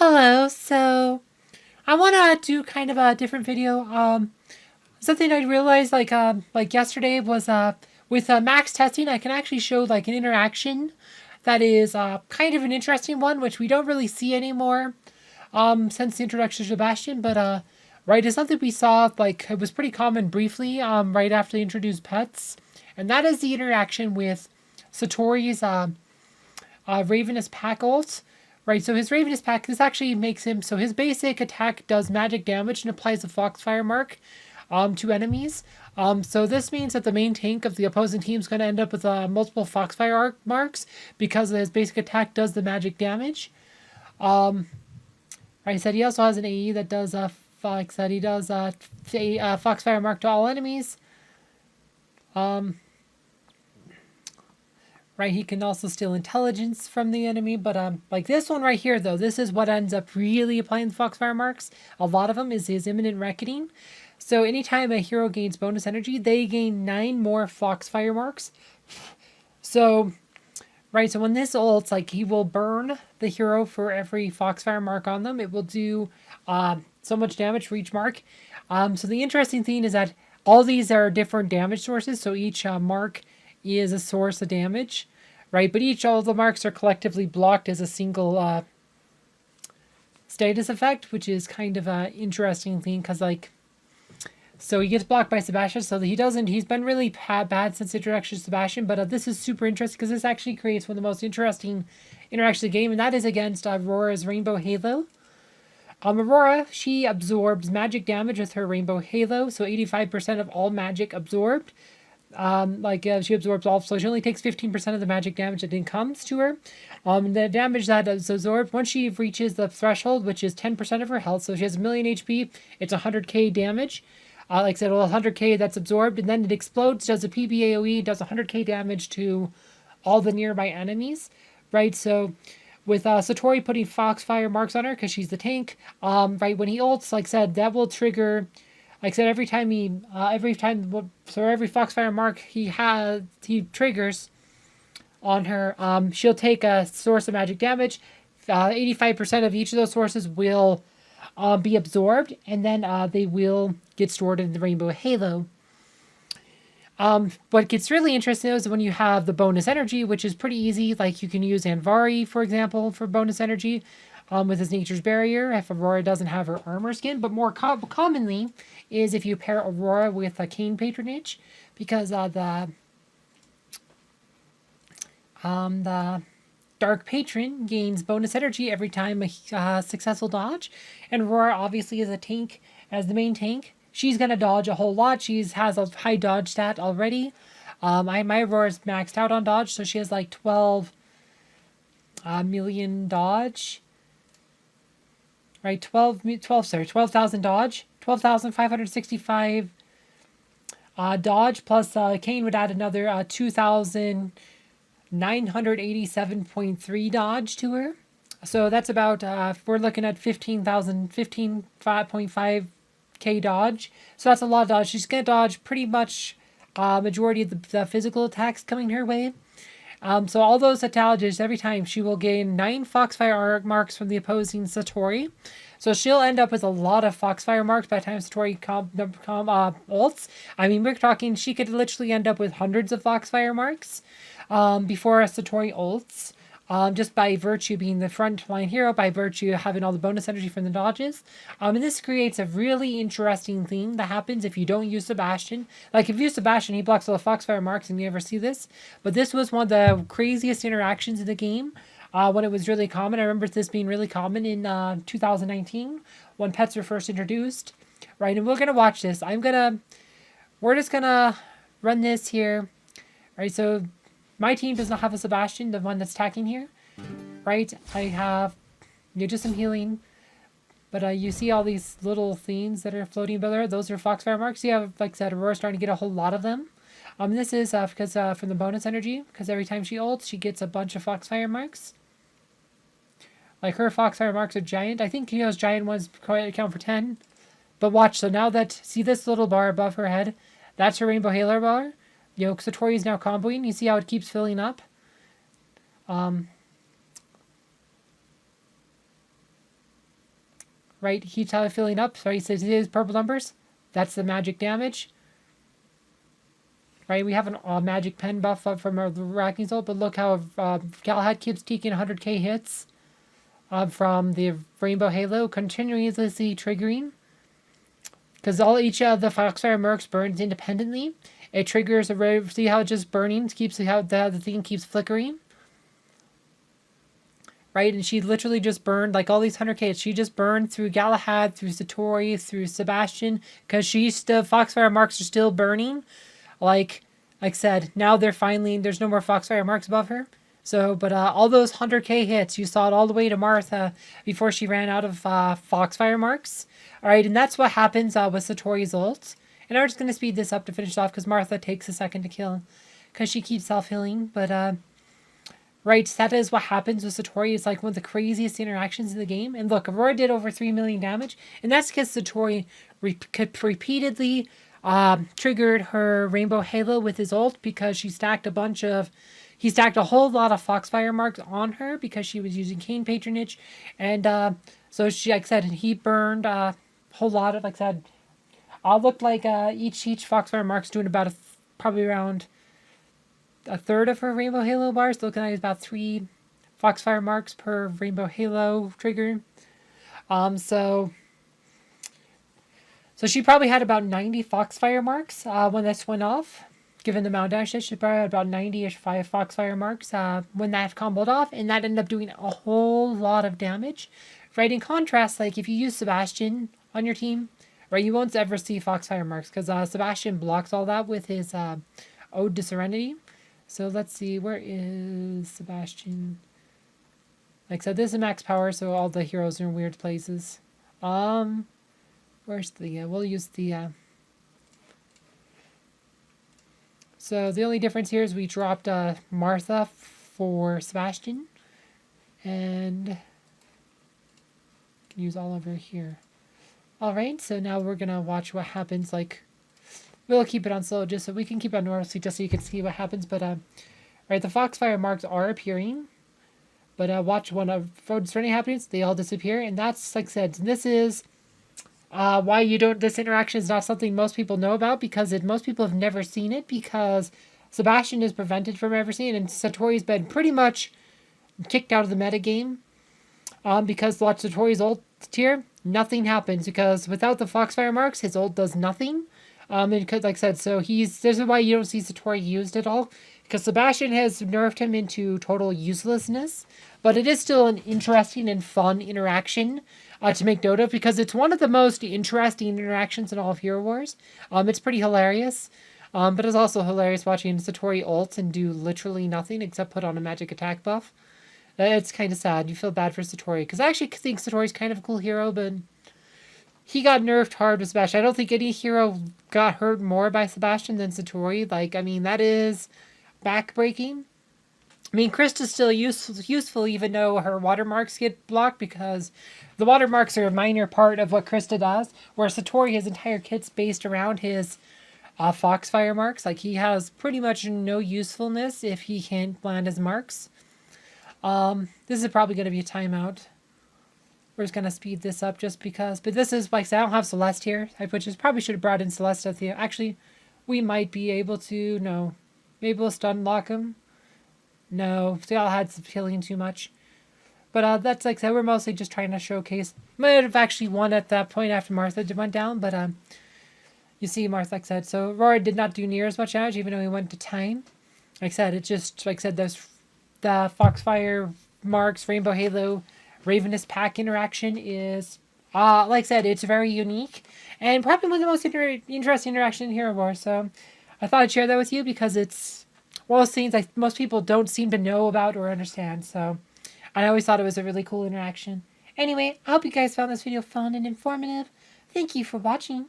Hello, so I want to do kind of a different video. Something I realized like yesterday was with max testing, I can actually show like an interaction that is kind of an interesting one, which we don't really see anymore since the introduction of Sebastian. But right, it's something we saw like it was pretty common briefly right after they introduced pets, and that is the interaction with Satori's Ravenous Pack ult. Right, so his Ravenous Pack, this actually makes him, so his basic attack does magic damage and applies a Foxfire mark to enemies. So this means that the main tank of the opposing team is going to end up with multiple Foxfire marks because his basic attack does the magic damage. Right, I said he also has an AE that does, like I said, he does a Foxfire mark to all enemies. Right, he can also steal intelligence from the enemy, but like this one right here, though, this is what ends up really applying the Foxfire marks. A lot of them is his Imminent Reckoning. So anytime a hero gains bonus energy, they gain 9 more Foxfire marks. So, right, so when this ults, like, he will burn the hero for every Foxfire mark on them. It will do so much damage for each mark. So the interesting thing is that all these are different damage sources, so each mark is a source of damage, right? But all the marks are collectively blocked as a single status effect, which is kind of an interesting thing because, like, so he gets blocked by Sebastian, so he's been really bad since the introduction of Sebastian, but this is super interesting because this actually creates one of the most interesting interactions of the game, and that is against Aurora's Rainbow Halo. Aurora, she absorbs magic damage with her Rainbow Halo, so 85% of all magic absorbed. She absorbs all, so she only takes 15% of the magic damage that comes to her. The damage that is absorbed, once she reaches the threshold, which is 10% of her health, so she has 1,000,000 HP, it's 100k damage. Like I said, 100k that's absorbed, and then it explodes, does a PBAOE, does 100k damage to all the nearby enemies, right? So with Satori putting Foxfire marks on her because she's the tank, right, when he ults, like I said, that will trigger. Like I said, every every Foxfire mark he triggers on her, she'll take a source of magic damage. 85% of each of those sources will be absorbed, and then they will get stored in the Rainbow Halo. What gets really interesting is when you have the bonus energy, which is pretty easy. Like you can use Anvari, for example, for bonus energy. With his Nature's Barrier, if Aurora doesn't have her armor skin. But more commonly is if you pair Aurora with a Cain patronage, because the Dark Patron gains bonus energy every time a successful dodge, and Aurora obviously is a tank as the main tank. She's gonna dodge a whole lot. She has a high dodge stat already. My Aurora's maxed out on dodge, so she has like 12 million dodge. Right, 12,000 dodge, 12,565 dodge, plus Cain would add another 2,987.3 dodge to her. So that's about, we're looking at 15.5k dodge. So that's a lot of dodge. She's going to dodge pretty much majority of the physical attacks coming her way. So all those dodges, every time she will gain 9 Foxfire marks from the opposing Satori. So she'll end up with a lot of Foxfire marks by the time Satori ults. I mean, we're talking, she could literally end up with hundreds of Foxfire marks before Satori ults. Just by virtue being the frontline hero, by virtue of having all the bonus energy from the dodges. And this creates a really interesting thing that happens if you don't use Sebastian. Like, if you use Sebastian, he blocks all the Foxfire marks and you never see this. But this was one of the craziest interactions in the game when it was really common. I remember this being really common in 2019 when pets were first introduced. Right, and we're going to watch this. We're just going to run this here. Right, so my team does not have a Sebastian, the one that's attacking here, right? I have just some healing, but you see all these little things that are floating about there. Those are Foxfire marks. You have, like I said, Aurora starting to get a whole lot of them. This is because from the bonus energy, because every time she ults, she gets a bunch of Foxfire marks. Like her Foxfire marks are giant. I think those giant ones account for 10. But watch, so now see this little bar above her head? That's her Rainbow Halo bar. Satori is now comboing. You see how it keeps filling up? right? He keeps filling up. So he says his purple numbers. That's the magic damage. Right, we have a magic pen buff up from our Racking's ult, but look how Galahad keeps taking 100k hits from the Rainbow Halo, continuously triggering. Because each of the Foxfire Mercs burns independently. It triggers a see how it's just burning, keeps how the thing keeps flickering. Right, and she literally just burned like all these 100k. She just burned through Galahad, through Satori, through Sebastian, because the Foxfire marks are still burning. Like I said, now there's no more Foxfire marks above her. So, but all those 100k hits, you saw it all the way to Martha before she ran out of Foxfire marks. All right, and that's what happens with Satori's ult. And I'm just going to speed this up to finish off because Martha takes a second to kill because she keeps self-healing. But, right, that is what happens with Satori. It's like one of the craziest interactions in the game. And look, Aurora did over 3 million damage. And that's because Satori repeatedly triggered her Rainbow Halo with his ult because he stacked a whole lot of Foxfire marks on her because she was using Cain patronage. And so she, like I said, he burned a whole lot of, like I said, looked like each Foxfire mark's doing about probably around a third of her Rainbow Halo bars. Looking at about 3 Foxfire marks per Rainbow Halo trigger. So she probably had about 90 Foxfire marks when this went off. Given the amount of damage, she probably had about 90-ish Foxfire marks when that comboed off. And that ended up doing a whole lot of damage. Right, in contrast, like if you use Sebastian on your team, right, you won't ever see Foxfire marks. Because Sebastian blocks all that with his Ode to Serenity. So let's see, where is Sebastian? Like I said, this is max power, so all the heroes are in weird places. Where's the, we'll use the, so the only difference here is we dropped Martha for Sebastian. And can use all over here. Alright, so now we're going to watch what happens, like, we'll keep it on slow just so we can keep it on normal just so you can see what happens, but, right, the Foxfire marks are appearing. But watch when Serenity happens, they all disappear, and that's, like I said, this is why this interaction is not something most people know about, because most people have never seen it, because Sebastian is prevented from ever seeing it, and Satori's been pretty much kicked out of the metagame, because watch Satori's ult tier, nothing happens, because without the Foxfire marks, his ult does nothing, and because, like I said, so this is why you don't see Satori used at all, because Sebastian has nerfed him into total uselessness, but it is still an interesting and fun interaction to make note of, because it's one of the most interesting interactions in all of Hero Wars. It's pretty hilarious, but it's also hilarious watching Satori ult and do literally nothing except put on a magic attack buff. It's kind of sad. You feel bad for Satori, because I actually think Satori's kind of a cool hero, but he got nerfed hard with Sebastian. I don't think any hero got hurt more by Sebastian than Satori. Like, I mean, that is backbreaking. I mean, Krista's still useful even though her watermarks get blocked, because the watermarks are a minor part of what Krista does, where Satori, his entire kit's based around his Foxfire marks. Like, he has pretty much no usefulness if he can't land his marks. This is probably going to be a timeout. We're just going to speed this up just because, but this is, like, I don't have Celeste here, which is probably should have brought in Celeste at the, actually, we might be able to, no, maybe we'll stun lock him. No, they all had some healing too much. But that's, like I said, we're mostly just trying to showcase. Might have actually won at that point after Martha went down, but you see Martha, like I said. So Aurora did not do near as much damage, even though he went to time. Like I said, it just, like I said, the Foxfire marks, Rainbow Halo, Ravenous Pack interaction is, like I said, it's very unique. And probably one of the most interesting interactions in Hero Wars. So I thought I'd share that with you because it's one of those things like most people don't seem to know about or understand. So I always thought it was a really cool interaction. Anyway, I hope you guys found this video fun and informative. Thank you for watching.